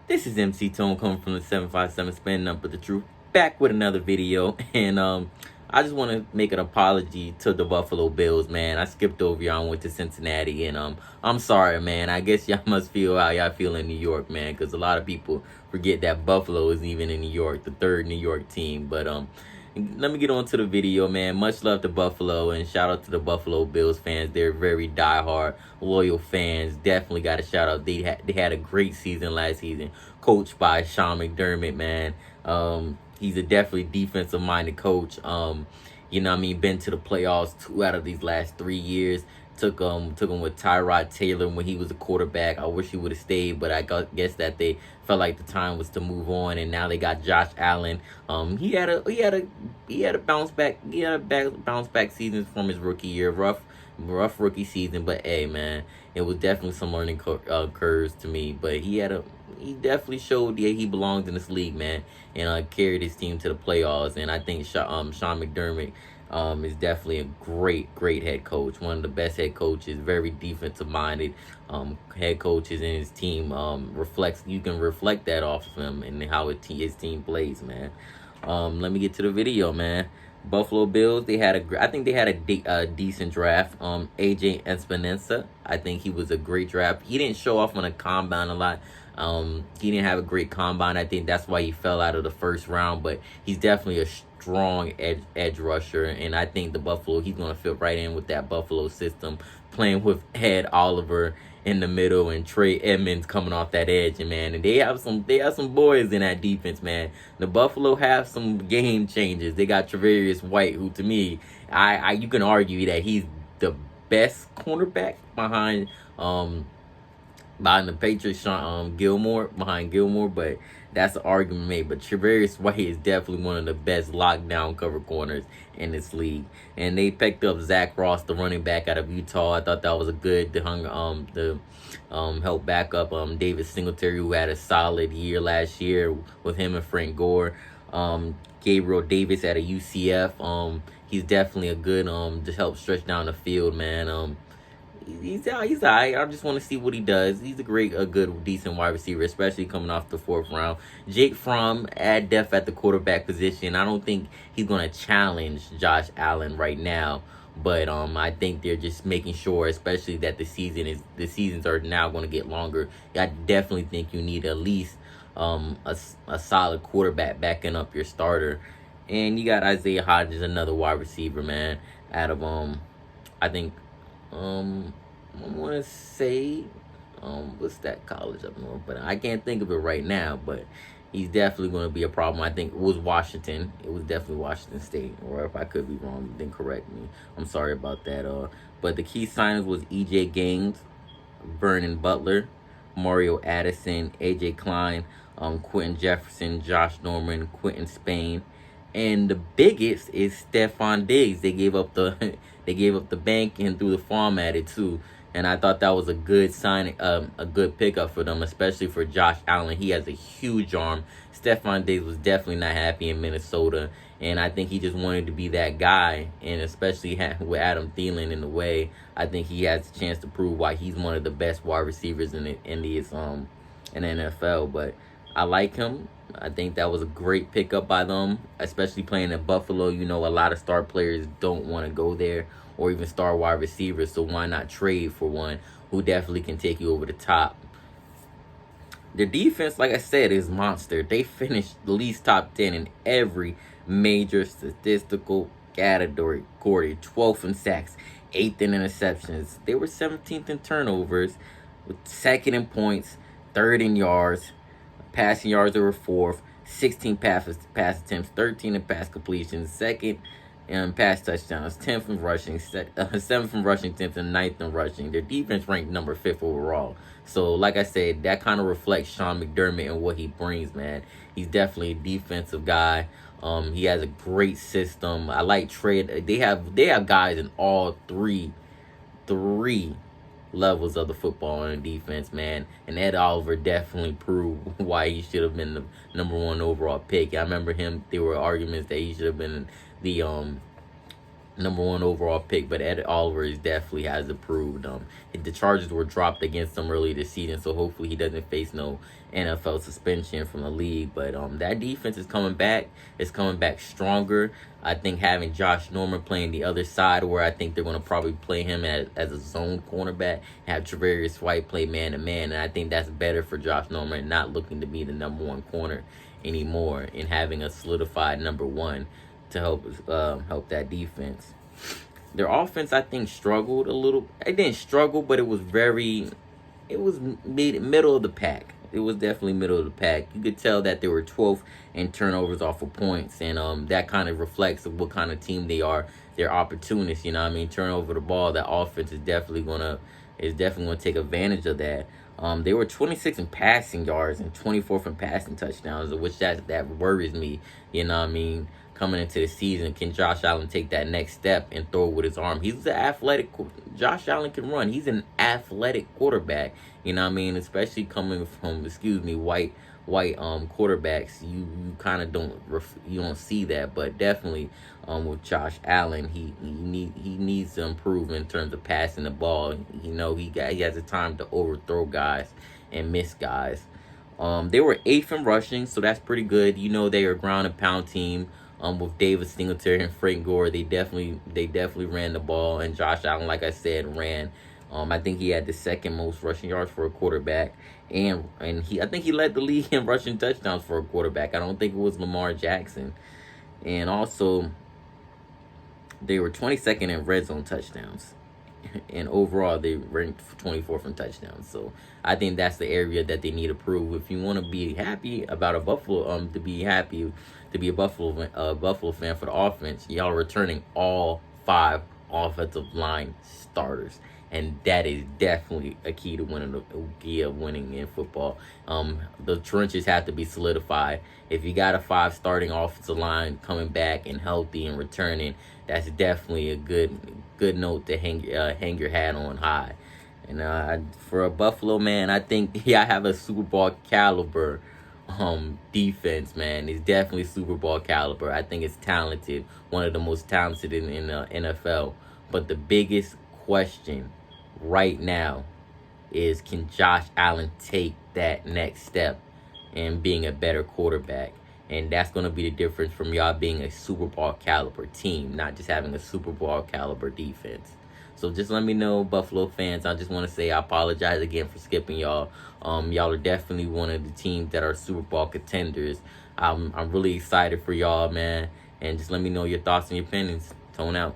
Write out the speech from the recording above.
This is MC Tone coming from the 757 Spin Number the Truth, back with another video. And I just want to make an apology to the Buffalo Bills, man. I skipped over y'all and went to Cincinnati, and I'm sorry, man. I guess y'all must feel how y'all feel in New York, man, because a lot of people forget that Buffalo is even in New York, the third New York team. But let me get on to the video, man. Much love to Buffalo, and shout out to the Buffalo Bills fans. They're very diehard, loyal fans. Definitely got a shout out. They had a great season last season, coached by Sean McDermott, man. He's a definitely defensive-minded coach. You know what I mean? Been to the playoffs 2 out of these last 3 years. Took him with Tyrod Taylor when he was a quarterback. I wish he would have stayed, but I guess that they felt like the time was to move on, and now they got Josh Allen. He had a bounce back season from his rookie year. Rough rookie season, but hey, man, it was definitely some learning curves to me. But he definitely showed he belongs in this league, man, and carried his team to the playoffs. And I think Sean McDermott is definitely a great head coach, one of the best head coaches, very defensive minded head coaches, and his team you can reflect that off of him and how his team plays, man. Let me get to the video, man. Buffalo Bills, I think they had a decent draft. AJ Espinosa, I think he was a great draft. He didn't show off on a combine a lot. He didn't have a great combine. I think that's why he fell out of the first round, but he's definitely a strong edge rusher, and I think he's going to fit right in with that Buffalo system, playing with Ed Oliver in the middle and Trey Edmonds coming off that edge, and man, and they have some boys in that defense, man. The Buffalo have some game changers. They got Tre'Davious White, who to me, you can argue that he's the best cornerback behind the Patriots, behind Gilmore, but that's the argument made. But Tre'Davious White is definitely one of the best lockdown cover corners in this league. And they picked up Zach Ross, the running back out of Utah. I thought that was a good to help back up David Singletary, who had a solid year last year with him and Frank Gore. Gabriel Davis out of UCF. He's definitely a good to help stretch down the field, man. He's all right. I just want to see what he does. He's a good, decent wide receiver, especially coming off the 4th round. Jake Fromm, add depth at the quarterback position. I don't think he's going to challenge Josh Allen right now, but I think they're just making sure, especially that the seasons are now going to get longer. I definitely think you need at least a solid quarterback backing up your starter, and you got Isaiah Hodgins, another wide receiver, man, out of I think. I want to say, what's that college up north? But I can't think of it right now. But he's definitely going to be a problem. I think it was Washington. It was definitely Washington State. Or if I could be wrong, then correct me. I'm sorry about that. But the key signings was E.J. Gaines, Vernon Butler, Mario Addison, A.J. Klein, Quentin Jefferson, Josh Norman, Quentin Spain. And the biggest is Stephon Diggs. They gave up the bank and threw the farm at it too. And I thought that was a good sign, a good pickup for them, especially for Josh Allen. He has a huge arm. Stephon Diggs was definitely not happy in Minnesota, and I think he just wanted to be that guy. And especially with Adam Thielen in the way, I think he has a chance to prove why he's one of the best wide receivers in the NFL. But I like him. I think that was a great pickup by them, especially playing in Buffalo. You know, a lot of star players don't want to go there, or even star wide receivers, so why not trade for one who definitely can take you over the top? Their defense, like I said, is monster. They finished at least top 10 in every major statistical category. 12th in sacks, 8th in interceptions. They were 17th in turnovers, with 2nd in points, 3rd in yards. Passing yards, they were 4th. 16 pass attempts, 13 in pass completions, 2nd in pass touchdowns, 10th in rushing, 7th in rushing, 10th and 9th in rushing. Their defense ranked number 5th overall. So, like I said, that kind of reflects Sean McDermott and what he brings, man. He's definitely a defensive guy. He has a great system. I like trade. They have guys in all three levels of the football and defense, man. And Ed Oliver definitely proved why he should have been the #1 overall pick. I remember there were arguments that he should have been the #1 overall pick, but Ed Oliver definitely has improved. The charges were dropped against him early this season, so hopefully he doesn't face no NFL suspension from the league. But that defense is coming back. It's coming back stronger. I think having Josh Norman playing the other side, where I think they're going to probably play him as a zone cornerback, have Tre'Davious White play man-to-man, and I think that's better for Josh Norman, not looking to be the #1 corner anymore, and having a solidified #1 to help that defense. Their offense, I think, struggled a little. It didn't struggle, but it was middle of the pack. It was definitely middle of the pack. You could tell that they were 12th in turnovers off of points, and that kind of reflects of what kind of team they are. They're opportunists, you know what I mean? Turn over the ball. That offense is definitely gonna take advantage of that. They were 26th in passing yards and 24th in passing touchdowns, which that worries me. You know what I mean? Coming into the season, can Josh Allen take that next step and throw it with his arm? He's an athletic. Josh Allen can run. He's an athletic quarterback. You know what I mean? Especially coming from, white quarterbacks. You kind of don't see that, but definitely with Josh Allen, he needs to improve in terms of passing the ball. You know, he has the time to overthrow guys and miss guys. They were 8th in rushing, so that's pretty good. You know, they are a ground and pound team. With David Singletary and Frank Gore, they definitely ran the ball, and Josh Allen, like I said, ran. I think he had the second most rushing yards for a quarterback, and I think he led the league in rushing touchdowns for a quarterback. I don't think it was Lamar Jackson, and also they were 22nd in red zone touchdowns. And overall, they ranked 24th in touchdowns. So I think that's the area that they need to prove. If you want to be happy about a Buffalo, to be a Buffalo fan for the offense, y'all are returning all 5 offensive line starters, and that is definitely a key to winning in football. The trenches have to be solidified. If you got a 5 starting offensive line coming back and healthy and returning, that's definitely a good note to hang your hat on high. And for a Buffalo, man, I think I have a Super Bowl caliber defense, man. It's definitely Super Bowl caliber. I think it's talented, one of the most talented in the NFL. But the biggest question right now is, can Josh Allen take that next step in being a better quarterback? And that's going to be the difference from y'all being a Super Bowl caliber team, not just having a Super Bowl caliber defense. So just let me know, Buffalo fans. I just want to say I apologize again for skipping y'all. Y'all are definitely one of the teams that are Super Bowl contenders. I'm really excited for y'all, man. And just let me know your thoughts and your opinions. Tone out.